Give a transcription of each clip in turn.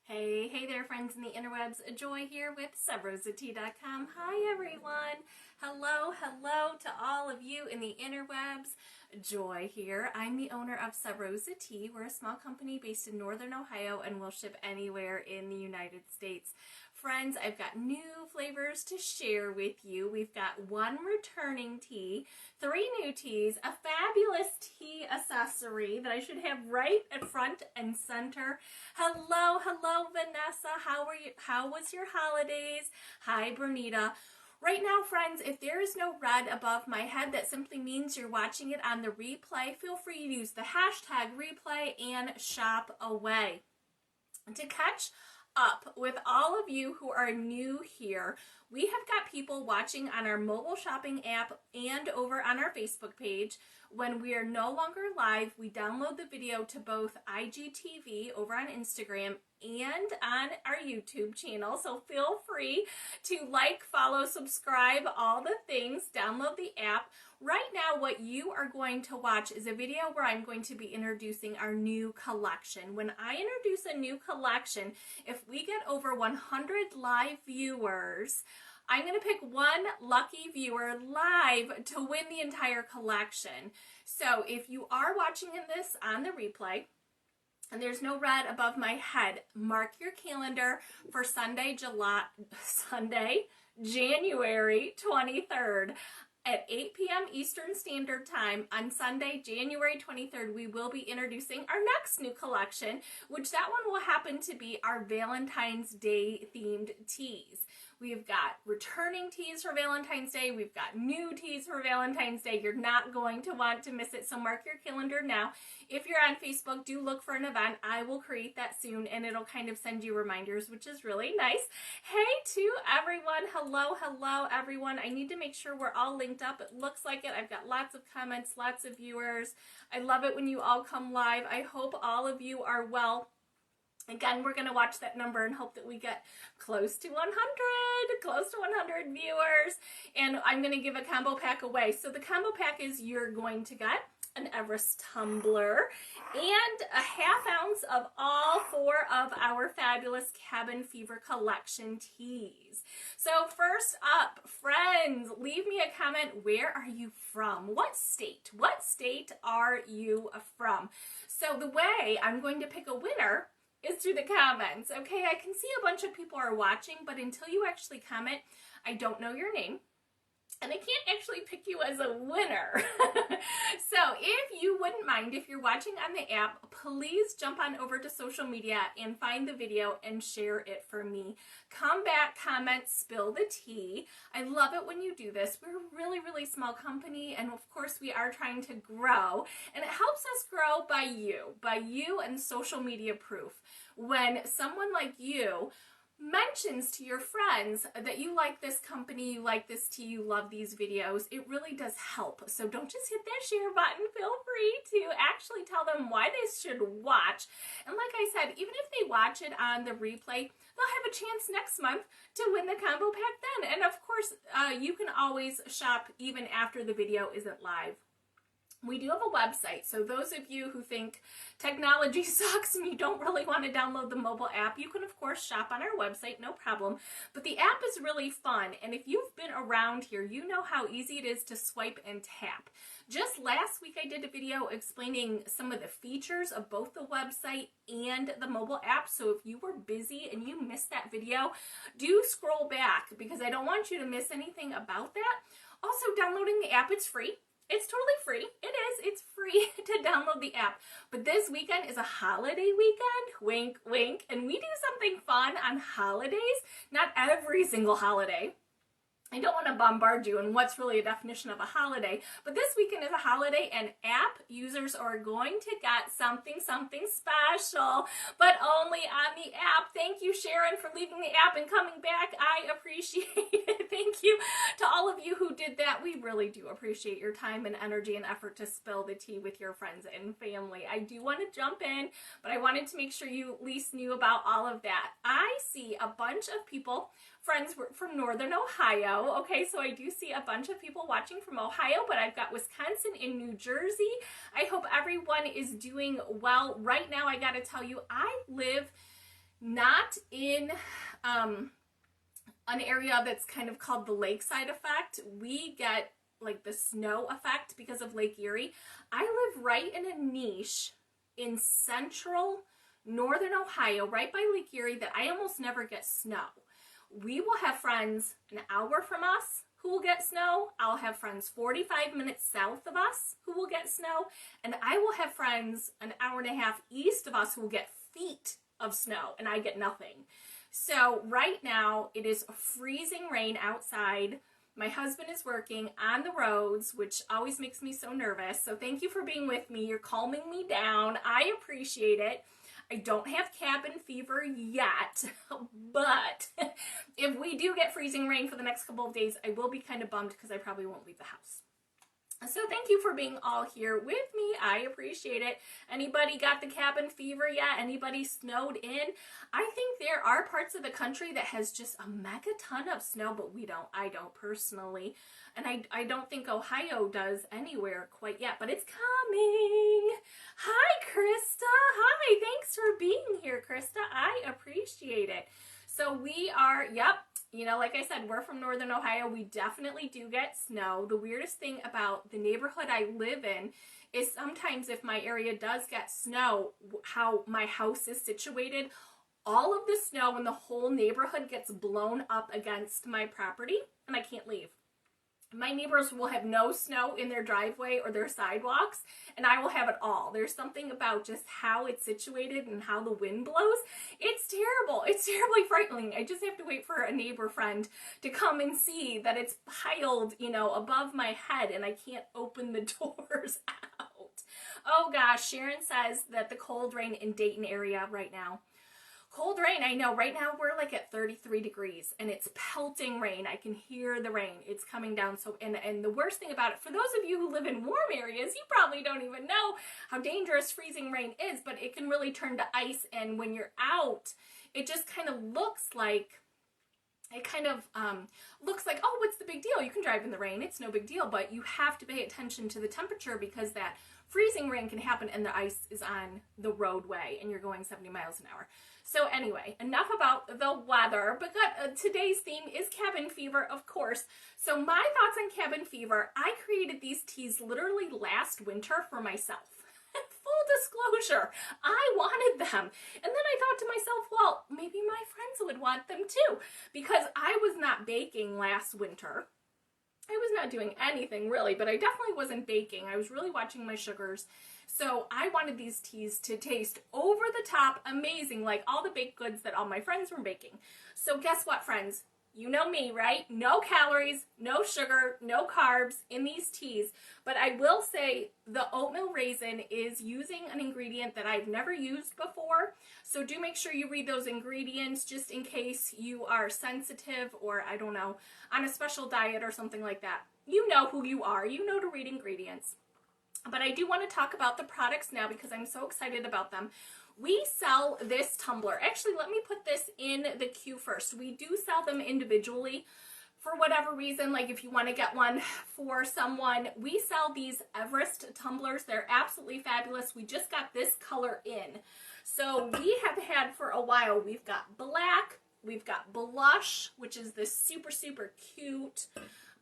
Hey there, friends in the interwebs. Joy here with subrosatea.com. Hi, everyone. Hello to all of you in the interwebs. Joy here. I'm the owner of Sub Rosa Tea. We're a small company based in Northern Ohio and we'll ship anywhere in the United States. Friends, I've got new flavors to share with you. We've got one returning tea, 3 new teas, a fabulous tea accessory that I should have right at front and center. Hello, Vanessa. How was your holidays? Hi, Bernita. Right now, friends, if there is no red above my head, that simply means you're watching it on the replay. Feel free to use the hashtag replay and shop away. To catch up with all of you who are new here, we have got people watching on our mobile shopping app and over on our Facebook page. When we are no longer live, we download the video to both IGTV over on Instagram and on our YouTube channel. So feel free to like, follow, subscribe, all the things, download the app. Right now, what you are going to watch is a video where I'm going to be introducing our new collection. When I introduce a new collection, if we get over 100 live viewers, I'm going to pick one lucky viewer live to win the entire collection. So if you are watching this on the replay, and there's no red above my head, mark your calendar for Sunday, January 23rd. At 8 p.m. Eastern Standard Time on Sunday, January 23rd, we will be introducing our next new collection, which that one will happen to be our Valentine's Day themed teas. We've got returning teas for Valentine's Day. We've got new teas for Valentine's Day. You're not going to want to miss it, so mark your calendar now. If you're on Facebook, do look for an event. I will create that soon, and it'll kind of send you reminders, which is really nice. Hey to everyone. Hello, everyone. I need to make sure we're all linked up. It looks like it. I've got lots of comments, lots of viewers. I love it when you all come live. I hope all of you are well. Again, we're going to watch that number and hope that we get close to 100 viewers. And I'm going to give a combo pack away. So the combo pack is you're going to get an Everest tumbler and a ½ ounce of all 4 of our fabulous Cabin Fever collection teas. So first up, friends, leave me a comment. Where are you from? What state? What state are you from? So the way I'm going to pick a winner is through the comments. Okay, I can see a bunch of people are watching, but until you actually comment, I don't know your name. And I can't actually pick you as a winner. So if you wouldn't mind, if you're watching on the app, please jump on over to social media and find the video and share it for me. Come back, comment, spill the tea. I love it when you do this. We're a really small company, and of course we are trying to grow, and it helps us grow by you and social media proof. When someone like you mentions to your friends that you like this company, you like this tea, you love these videos, it really does help. So don't just hit that share button. Feel free to actually tell them why they should watch. And like I said, even if they watch it on the replay, they'll have a chance next month to win the combo pack then. And of course, you can always shop even after the video isn't live. We do have a website, so those of you who think technology sucks and you don't really want to download the mobile app, you can of course shop on our website, no problem. But the app is really fun, and if you've been around here, you know how easy it is to swipe and tap. Just last week I did a video explaining some of the features of both the website and the mobile app, so if you were busy and you missed that video, do scroll back because I don't want you to miss anything about that. Also, downloading the app, it's free. It's totally free. It is. It's free to download the app. But this weekend is a holiday weekend. Wink, wink. And we do something fun on holidays. Not every single holiday. I don't want to bombard you on what's really a definition of a holiday, but this weekend is a holiday and app users are going to get something special, but only on the app. Thank you, Sharon, for leaving the app and coming back. I appreciate it. Thank you to all of you who did that. We really do appreciate your time and energy and effort to spill the tea with your friends and family. I do want to jump in, but I wanted to make sure you at least knew about all of that. I see a bunch of people, friends from Northern Ohio. Okay, so I do see a bunch of people watching from Ohio, but I've got Wisconsin and New Jersey. I hope everyone is doing well. Right now, I got to tell you, I live not in an area that's kind of called the lakeside effect. We get like the snow effect because of Lake Erie. I live right in a niche in central northern Ohio, right by Lake Erie, that I almost never get snow. We will have friends an hour from us who will get snow. I'll have friends 45 minutes south of us who will get snow. And I will have friends an hour and a half east of us who will get feet of snow, and I get nothing. So right now it is freezing rain outside. My husband is working on the roads, which always makes me so nervous. So thank you for being with me. You're calming me down. I appreciate it. I don't have cabin fever yet, but if we do get freezing rain for the next couple of days, I will be kind of bummed because I probably won't leave the house. So thank you for being all here with me. I appreciate it. Anybody got the cabin fever yet? Anybody snowed in? I think there are parts of the country that has just a mega ton of snow, but we don't. I don't personally. And I don't think Ohio does anywhere quite yet, but it's coming. Hi, Krista. Hi, thanks for being here, Krista. I appreciate it. So we are, yep, you know, like I said, we're from Northern Ohio. We definitely do get snow. The weirdest thing about the neighborhood I live in is sometimes if my area does get snow, how my house is situated, all of the snow in the whole neighborhood gets blown up against my property and I can't leave. My neighbors will have no snow in their driveway or their sidewalks, and I will have it all. There's something about just how it's situated and how the wind blows. It's terrible. It's terribly frightening. I just have to wait for a neighbor friend to come and see that it's piled, you know, above my head, and I can't open the doors out. Oh gosh, Sharon says that the cold rain in Dayton area right now. Cold rain, I know. Right now we're like at 33 degrees and it's pelting rain. I can hear the rain. It's coming down. So, and the worst thing about it, for those of you who live in warm areas, you probably don't even know how dangerous freezing rain is, but it can really turn to ice. And when you're out, it just kind of looks like, looks like, oh, what's the big deal? You can drive in the rain. It's no big deal, but you have to pay attention to the temperature because that freezing rain can happen and the ice is on the roadway and you're going 70 miles an hour. So anyway, enough about the weather, but today's theme is cabin fever, of course. So my thoughts on cabin fever, I created these teas literally last winter for myself. Full disclosure, I wanted them. And then I thought to myself, well, maybe my friends would want them too, because I was not baking last winter. I was not doing anything really, but I definitely wasn't baking. I was really watching my sugars. So I wanted these teas to taste over the top amazing, like all the baked goods that all my friends were baking. So guess what, friends? You know me, right? No calories, no sugar, no carbs in these teas. But I will say the oatmeal raisin is using an ingredient that I've never used before. So do make sure you read those ingredients just in case you are sensitive or, I don't know, on a special diet or something like that. You know who you are. You know to read ingredients. But I do want to talk about the products now because I'm so excited about them. We sell this tumbler. Actually, let me put this in the queue first. We do sell them individually for whatever reason. Like if you want to get one for someone, we sell these Everest tumblers. They're absolutely fabulous. We just got this color in. So we have had for a while, we've got black, we've got blush, which is this super, super cute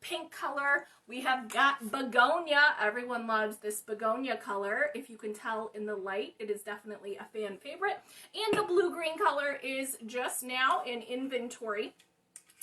pink color. We have got begonia. Everyone loves this begonia color. If you can tell in the light, it is definitely a fan favorite. And the blue-green color is just now in inventory.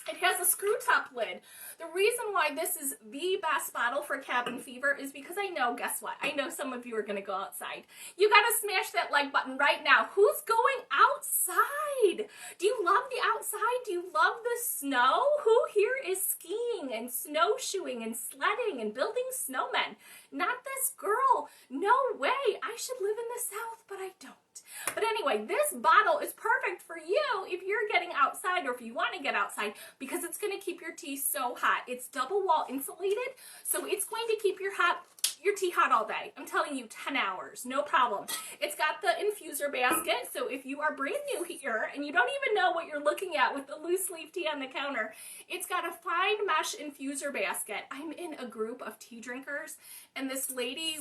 It has a screw top lid. The reason why this is the best bottle for cabin fever is because I know, guess what? I know some of you are going to go outside. You got to smash that like button right now. Who's going outside? Do you love the outside? Do you love the snow? Who here is skiing and snowshoeing and sledding and building snowmen? Not this girl. No way. I should live in the South, but I don't. But anyway, this bottle is perfect for you if you're getting outside or if you want to get outside because it's going to keep your tea so hot. It's double wall insulated, so it's going to keep your your tea hot all day. I'm telling you, 10 hours, no problem. It's got the infuser basket, so if you are brand new here and you don't even know what you're looking at with the loose leaf tea on the counter, it's got a fine mesh infuser basket. I'm in a group of tea drinkers, and this lady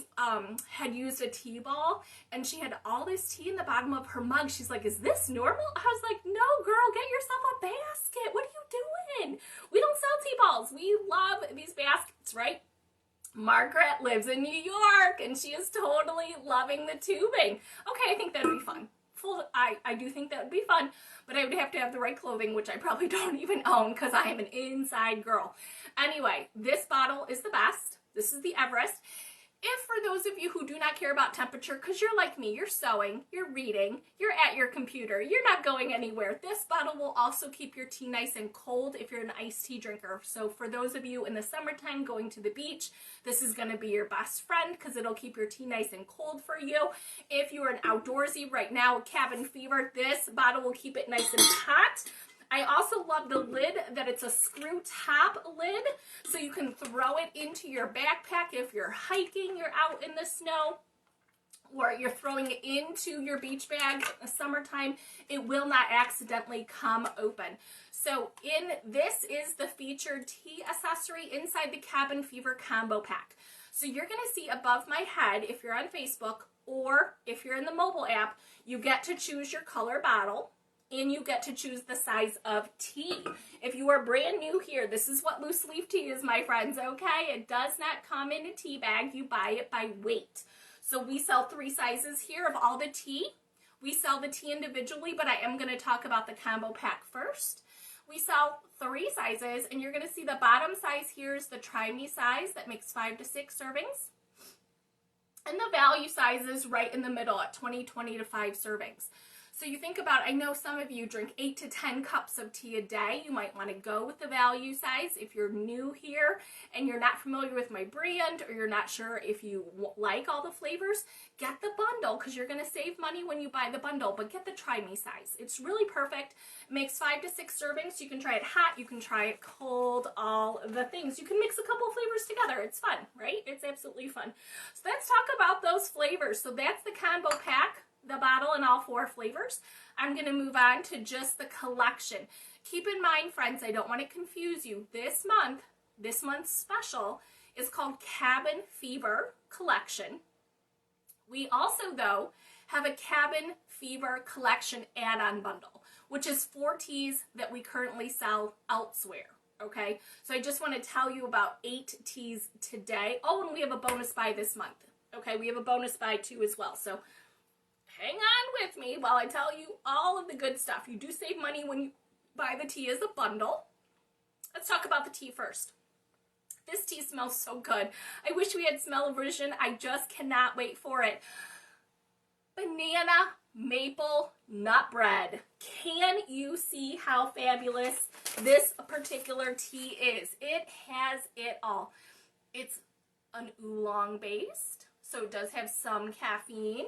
had used a tea ball, and she had all this tea in the bottom of her mug. She's like, is this normal? I was like, no, girl, get yourself a basket. What are you doing? We don't sell tea balls. We love these baskets, right? Margaret lives in New York, and she is totally loving the tubing. Okay, I think that'd be fun. I do think that would be fun, but I would have to have the right clothing, which I probably don't even own because I am an inside girl. Anyway, this bottle is the best. This is the Everest. If for those of you who do not care about temperature, because you're like me, you're sewing, you're reading, you're at your computer, you're not going anywhere, this bottle will also keep your tea nice and cold if you're an iced tea drinker. So for those of you in the summertime going to the beach, this is going to be your best friend because it'll keep your tea nice and cold for you. If you're an outdoorsy right now, cabin fever, this bottle will keep it nice and hot. I also love the lid, that it's a screw top lid, so you can throw it into your backpack if you're hiking, you're out in the snow, or you're throwing it into your beach bag in the summertime. It will not accidentally come open. So this is the featured tea accessory inside the Cabin Fever combo pack. So you're going to see above my head, if you're on Facebook or if you're in the mobile app, you get to choose your color bottle. And you get to choose the size of tea. If you are brand new here, this is what loose leaf tea is, my friends, okay? It does not come in a tea bag. You buy it by weight. So we sell 3 sizes here of all the tea. We sell the tea individually, but I am going to talk about the combo pack first. We sell 3 sizes, and you're going to see the bottom size here is the Try Me size that makes 5 to 6 servings. And the value size is right in the middle at 20 to 5 servings. So you think about, I know some of you drink 8 to 10 cups of tea a day. You might want to go with the value size. If you're new here and you're not familiar with my brand, or you're not sure if you like all the flavors, get the bundle because you're going to save money when you buy the bundle, but get the Try Me size. It's really perfect. It makes 5 to 6 servings. You can try it hot. You can try it cold, all the things. You can mix a couple flavors together. It's fun, right? It's absolutely fun. So let's talk about those flavors. So that's the combo pack. The bottle in all 4 flavors. I'm going to move on to just the collection. Keep in mind, friends, I don't want to confuse you. This month's special is called Cabin Fever Collection. We also, though, have a Cabin Fever Collection add-on bundle, which is 4 teas that we currently sell elsewhere. Okay, so I just want to tell you about 8 teas today. Oh, and we have a bonus buy this month. Okay, we have a bonus buy too as well. So hang on with me while I tell you all of the good stuff. You do save money when you buy the tea as a bundle. Let's talk about the tea first. This tea smells so good. I wish we had smell-o-vision. I just cannot wait for it. Banana maple nut bread. Can you see how fabulous this particular tea is? It has it all. It's an oolong based, so it does have some caffeine.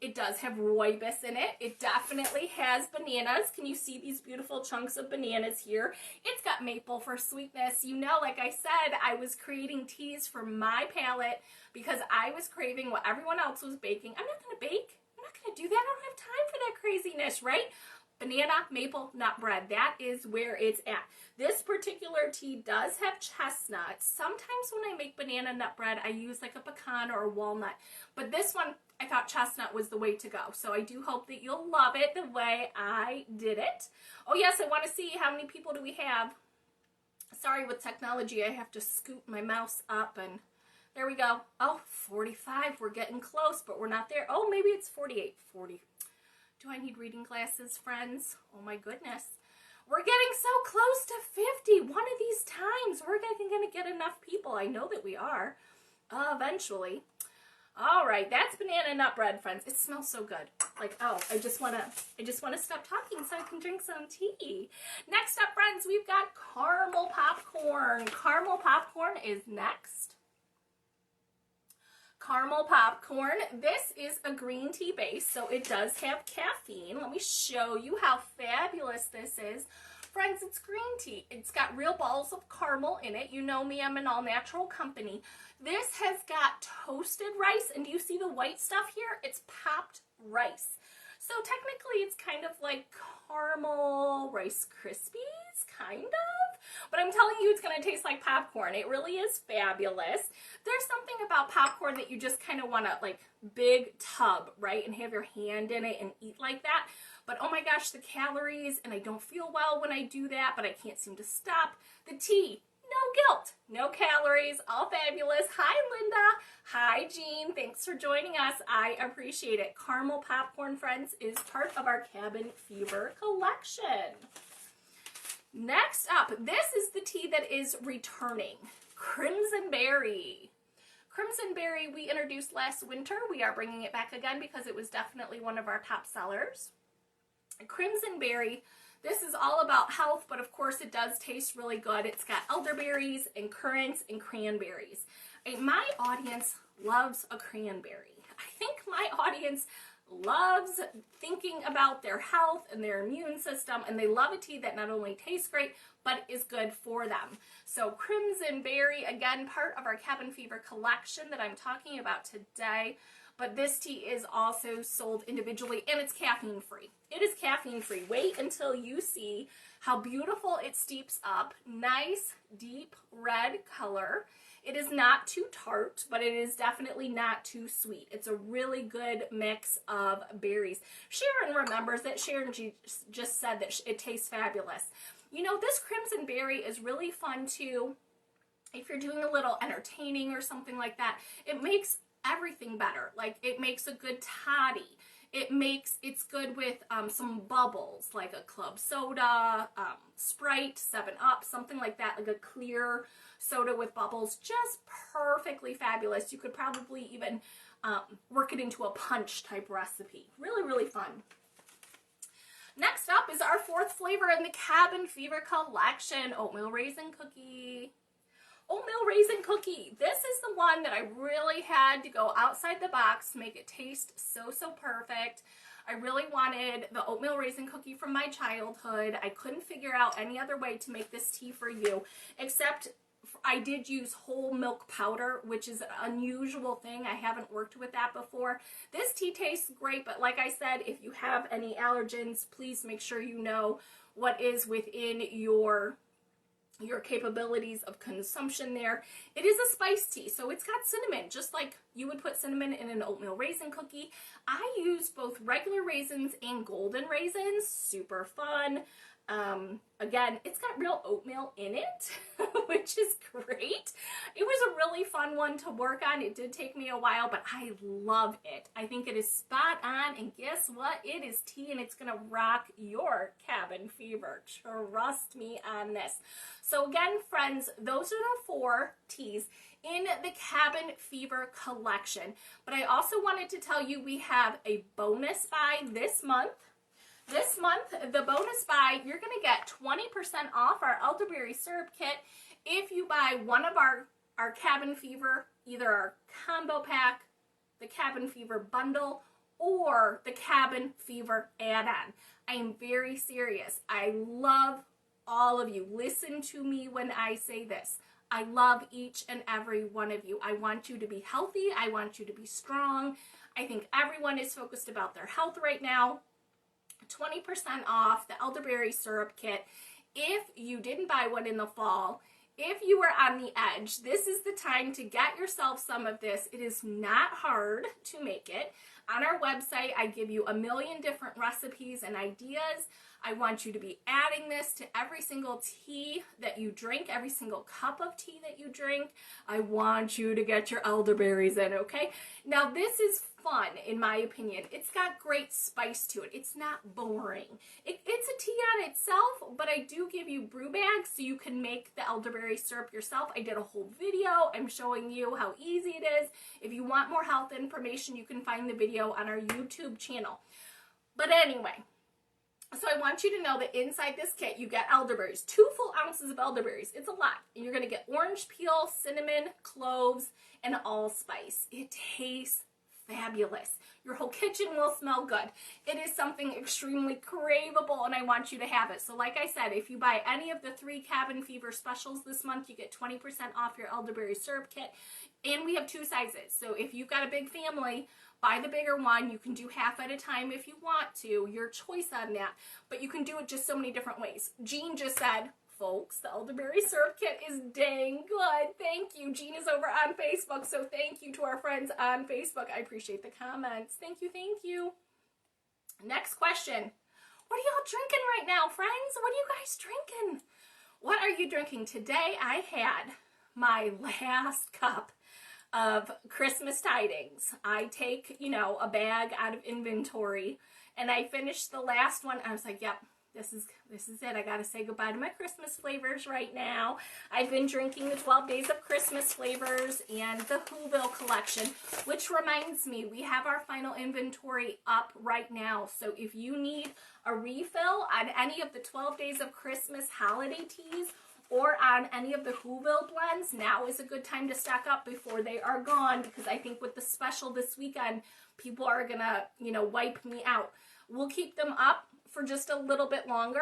It does have rooibos in it. It definitely has bananas. Can you see these beautiful chunks of bananas here? It's got maple for sweetness. You know, like I said, I was creating teas for my palate because I was craving what everyone else was baking. I'm not going to bake. I'm not going to do that. I don't have time for that craziness, right? Banana maple nut bread. That is where it's at. This particular tea does have chestnuts. Sometimes when I make banana nut bread, I use like a pecan or a walnut. But this one, I thought chestnut was the way to go. So I do hope that you'll love it the way I did it. Oh yes, I want to see how many people do we have. Sorry, with technology, I have to scoot my mouse up and there we go. Oh, 45. We're getting close, but we're not there. Oh, maybe it's 48. 40. Do I need reading glasses, friends? Oh my goodness. We're getting so close to 50. One of these times, we're going to get enough people. I know that we are. Eventually. All right, that's banana nut bread, friends. It smells so good. Like, oh, I just want to stop talking so I can drink some tea. Next up, friends, we've got caramel popcorn. Caramel popcorn is next. Caramel popcorn. This is a green tea base, so it does have caffeine. Let me show you how fabulous this is Friends, it's green tea. It's got real balls of caramel in it. You know me, I'm an all-natural company. This has got toasted rice, and do you see the white stuff here? It's popped rice. So technically it's kind of like caramel Rice Krispies, kind of. But I'm telling you, it's going to taste like popcorn. It really is fabulous. There's something about popcorn that you just kind of want to, like, big tub, right? And have your hand in it and eat like that. But oh my gosh, the calories, and I don't feel well when I do that, but I can't seem to stop. The tea, no guilt, no calories, all fabulous. Hi, Linda. Hi, Jean. Thanks for joining us. I appreciate it. Caramel popcorn, friends, is part of our Cabin Fever collection. Next up, this is the tea that is returning. Crimson Berry. Crimson Berry we introduced last winter. We are bringing it back again because it was definitely one of our top sellers. Crimson Berry, this is all about health, but of course it does taste really good. It's got elderberries and currants and cranberries. My audience loves a cranberry. I think my audience loves thinking about their health and their immune system, and they love a tea that not only tastes great, but is good for them. So Crimson Berry, again, part of our Cabin Fever collection that I'm talking about today. But this tea is also sold individually, and it's caffeine free. It is caffeine free. Wait until you see how beautiful it steeps up. Nice, deep red color. It is not too tart, but it is definitely not too sweet. It's a really good mix of berries. Sharon remembers that. Sharon just said that it tastes fabulous. You know, this Crimson Berry is really fun too. If you're doing a little entertaining or something like that, it makes everything better. Like, it makes a good toddy. It's good with some bubbles, like a club soda, Sprite, 7-Up, something like that, like a clear soda with bubbles. Just perfectly fabulous. You could probably even work it into a punch type recipe. Really, really fun. Next up is our fourth flavor in the Cabin Fever collection, Oatmeal Raisin Cookie. Oatmeal Raisin Cookie. This is the one that I really had to go outside the box to make it taste so, so perfect. I really wanted the Oatmeal Raisin Cookie from my childhood. I couldn't figure out any other way to make this tea for you, except I did use whole milk powder, which is an unusual thing. I haven't worked with that before. This tea tastes great, but like I said, if you have any allergens, please make sure you know what is within your capabilities of consumption there. It is a spice tea, so it's got cinnamon, just like you would put cinnamon in an oatmeal raisin cookie. I use both regular raisins and golden raisins. Super fun. Again, it's got real oatmeal in it, which is great. It was a really fun one to work on. It did take me a while, but I love it. I think it is spot on, and guess what? It is tea, and it's gonna rock your Cabin Fever. Trust me on this. So again, friends, those are the 4 teas in the Cabin Fever collection. But I also wanted to tell you we have a bonus buy this month. This month, the bonus buy, you're going to get 20% off our elderberry syrup kit if you buy one of our Cabin Fever, either our combo pack, the Cabin Fever bundle, or the Cabin Fever add-on. I am very serious. I love all of you. Listen to me when I say this. I love each and every one of you. I want you to be healthy. I want you to be strong. I think everyone is focused about their health right now. 20% off the elderberry syrup kit. If you didn't buy one in the fall, if you were on the edge, this is the time to get yourself some of this. It is not hard to make it. On our website, I give you a million different recipes and ideas. I want you to be adding this to every single tea that you drink, every single cup of tea that you drink. I want you to get your elderberries in, okay? Now, this is fun, in my opinion. It's got great spice to it. It's not boring. It's a tea on itself, but I do give you brew bags so you can make the elderberry syrup yourself. I did a whole video. I'm showing you how easy it is. If you want more health information, you can find the video on our YouTube channel. But anyway, so I want you to know that inside this kit, you get elderberries, 2 full ounces of elderberries. It's a lot. And you're going to get orange peel, cinnamon, cloves, and allspice. It tastes fabulous. Your whole kitchen will smell good. It is something extremely craveable, and I want you to have it. So like I said, if you buy any of the 3 cabin fever specials this month, you get 20% off your elderberry syrup kit. And we have 2 sizes. So if you've got a big family, buy the bigger one. You can do half at a time if you want to. Your choice on that. But you can do it just so many different ways. Jean just said, folks, the elderberry syrup kit is dang good. Thank you. Jean is over on Facebook, so thank you to our friends on Facebook. I appreciate the comments. Thank you, thank you. Next question. What are y'all drinking right now, friends? What are you guys drinking? What are you drinking? Today I had my last cup of Christmas tidings. I take, a bag out of inventory, and I finished the last one. I was like, yep. This is it. I got to say goodbye to my Christmas flavors right now. I've been drinking the 12 Days of Christmas flavors and the Whoville collection, which reminds me, we have our final inventory up right now. So if you need a refill on any of the 12 Days of Christmas holiday teas or on any of the Whoville blends, now is a good time to stock up before they are gone, because I think with the special this weekend, people are going to, wipe me out. We'll keep them up for just a little bit longer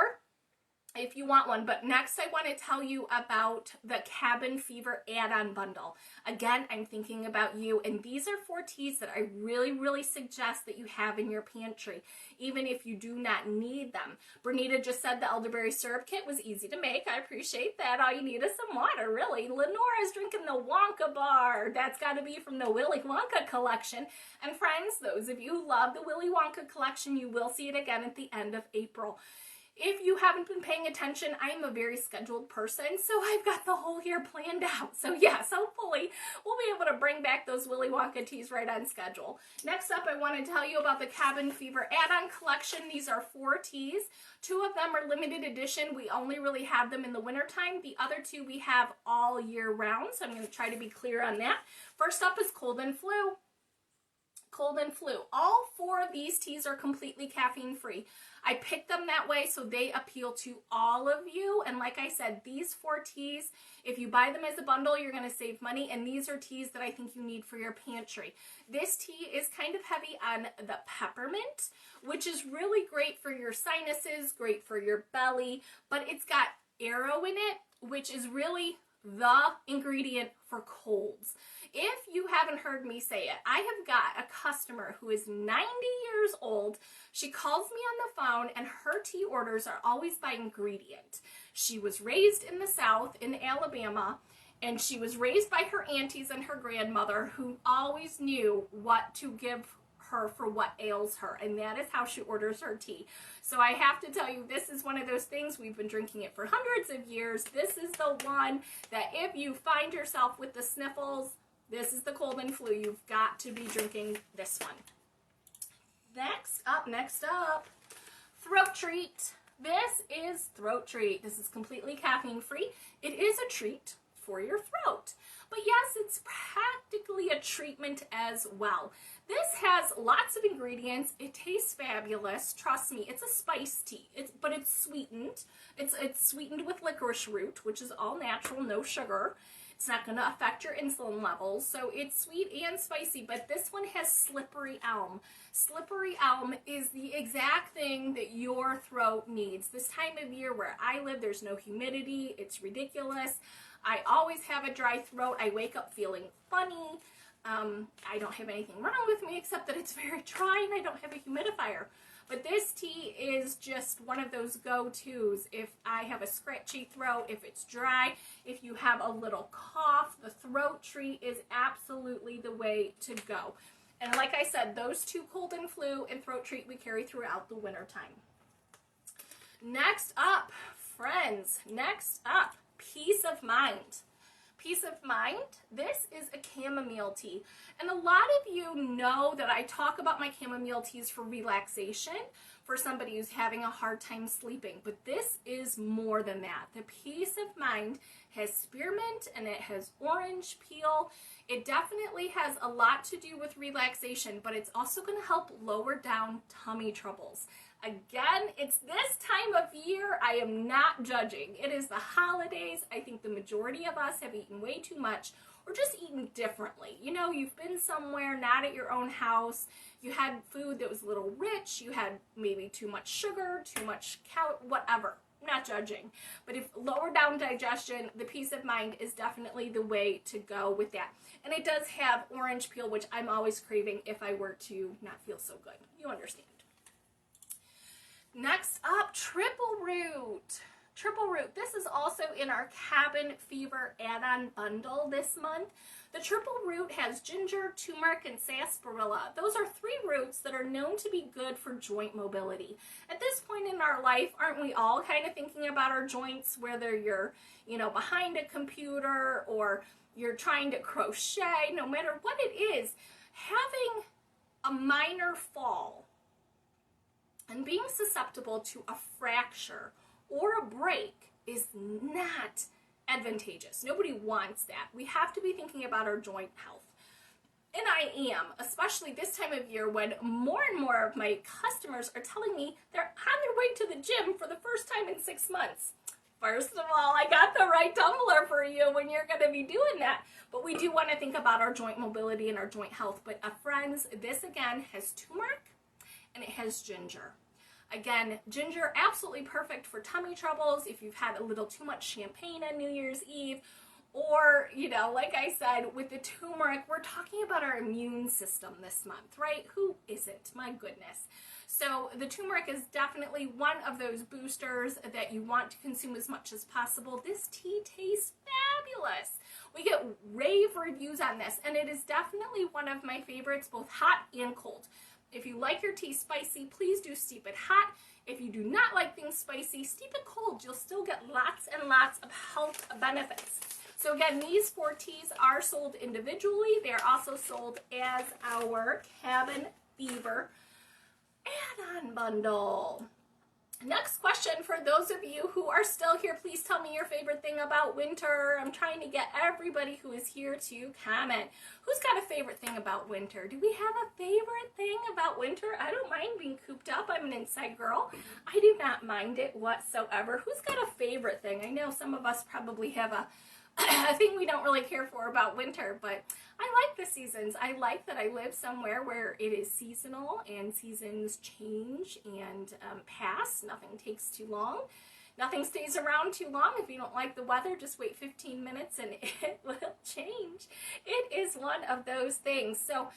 if you want one. But next I want to tell you about the Cabin Fever add-on bundle. Again, I'm thinking about you, and these are 4 teas that I really suggest that you have in your pantry, even if you do not need them. Bernita just said the elderberry syrup kit was easy to make. I appreciate that. All you need is some water, really. Lenora's drinking the Wonka bar. That's got to be from the Willy Wonka collection. And friends, those of you who love the Willy Wonka collection, you will see it again at the end of April. If you haven't been paying attention, I'm a very scheduled person, so I've got the whole year planned out. So yes, hopefully we'll be able to bring back those Willy Wonka teas right on schedule. Next up, I want to tell you about the Cabin Fever add-on collection. These are 4 teas. 2 of them are limited edition. We only really have them in the wintertime. The other 2 we have all year round, so I'm going to try to be clear on that. First up is Cold and Flu. Cold and Flu. All 4 of these teas are completely caffeine free. I picked them that way so they appeal to all of you. And like I said, these 4 teas, if you buy them as a bundle, you're going to save money. And these are teas that I think you need for your pantry. This tea is kind of heavy on the peppermint, which is really great for your sinuses, great for your belly, but it's got arrow in it, which is really the ingredient for colds. If you haven't heard me say it, I have got a customer who is 90 years old. She calls me on the phone, and her tea orders are always by ingredient. She was raised in the South, in Alabama, and she was raised by her aunties and her grandmother, who always knew what to give her for what ails her, and that is how she orders her tea. So I have to tell you, this is one of those things, we've been drinking it for hundreds of years. This is the one that if you find yourself with the sniffles, this is the Cold and Flu. You've got to be drinking this one. Next up, Throat Treat. This is Throat Treat. This is completely caffeine free. It is a treat for your throat. But yes, it's practically a treatment as well. This has lots of ingredients. It tastes fabulous. Trust me, it's a spice tea, but it's sweetened. It's sweetened with licorice root, which is all natural, no sugar. It's not going to affect your insulin levels, so it's sweet and spicy, but this one has slippery elm. Slippery elm is the exact thing that your throat needs. This time of year where I live, there's no humidity. It's ridiculous. I always have a dry throat. I wake up feeling funny. I don't have anything wrong with me except that it's very dry and I don't have a humidifier. But this tea is just one of those go-tos. If I have a scratchy throat, if it's dry, if you have a little cough, the Throat Treat is absolutely the way to go. And like I said, those 2, Cold and Flu and Throat Treat, we carry throughout the winter time. Next up, friends, Peace of Mind. Peace of Mind, this is a chamomile tea. And a lot of you know that I talk about my chamomile teas for relaxation, for somebody who's having a hard time sleeping. But this is more than that. The Peace of Mind has spearmint and it has orange peel. It definitely has a lot to do with relaxation, but it's also going to help lower down tummy troubles. Again, it's this time of year. I I am not judging. It is the holidays. I think the majority of us have eaten way too much or just eaten differently. You know, you've been somewhere, not at your own house. You had food that was a little rich. You had maybe too much sugar, too much whatever. Not judging. But if lower down digestion, the peace of mind is definitely the way to go with that. And it does have orange peel, which I'm always craving if I were to not feel so good. You understand. Next up, triple root. Triple root. This is also in our cabin fever add-on bundle this month. The triple root has ginger, turmeric, and sarsaparilla. Those are 3 roots that are known to be good for joint mobility. At this point in our life, aren't we all kind of thinking about our joints, whether you're, behind a computer or you're trying to crochet, no matter what it is, having a minor fall and being susceptible to a fracture or a break is not advantageous. Nobody wants that. We have to be thinking about our joint health. And I am, especially this time of year when more and more of my customers are telling me they're on their way to the gym for the first time in 6 months. First of all, I got the right tumbler for you when you're going to be doing that. But we do want to think about our joint mobility and our joint health. But friends, this again has turmeric and it has ginger. Again, ginger, absolutely perfect for tummy troubles if you've had a little too much champagne on New Year's Eve. Or, like I said, with the turmeric, we're talking about our immune system this month, right? Who isn't? My goodness. So the turmeric is definitely one of those boosters that you want to consume as much as possible. This tea tastes fabulous. We get rave reviews on this, and it is definitely one of my favorites, both hot and cold. If you like your tea spicy, please do steep it hot. If you do not like things spicy, steep it cold. You'll still get lots and lots of health benefits. So again, these 4 teas are sold individually. They're also sold as our cabin fever add-on bundle. Next question for those of you who are still here, please tell me your favorite thing about winter. I'm trying to get everybody who is here to comment. Who's got a favorite thing about winter? Do we have a favorite thing about winter? I don't mind being cooped up. I'm an inside girl. I do not mind it whatsoever. Who's got a favorite thing? I know some of us probably have a thing we don't really care for about winter, but I like the seasons. I like that I live somewhere where it is seasonal and seasons change and pass. Nothing takes too long. Nothing stays around too long. If you don't like the weather, just wait 15 minutes and it will change. It is one of those things. So,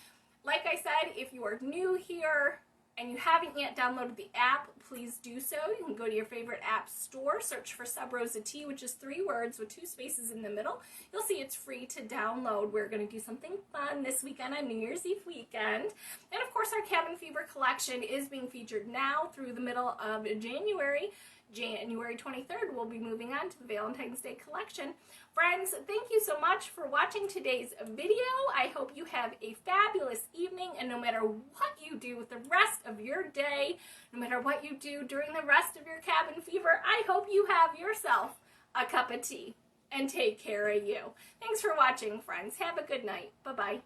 like I said, if you are new here and you haven't yet downloaded the app, please do so. You can go to your favorite app store, search for Sub Rosa Tea, which is 3 words with 2 spaces in the middle. You'll see it's free to download. We're going to do something fun this weekend on New Year's Eve weekend. And of course, our Cabin Fever collection is being featured now through the middle of January. January 23rd, we'll be moving on to the Valentine's Day collection. Friends, thank you so much for watching today's video. I hope you have a fabulous evening, and no matter what you do with the rest of your day, no matter what you do during the rest of your cabin fever, I hope you have yourself a cup of tea, and take care of you. Thanks for watching, friends. Have a good night. Bye-bye.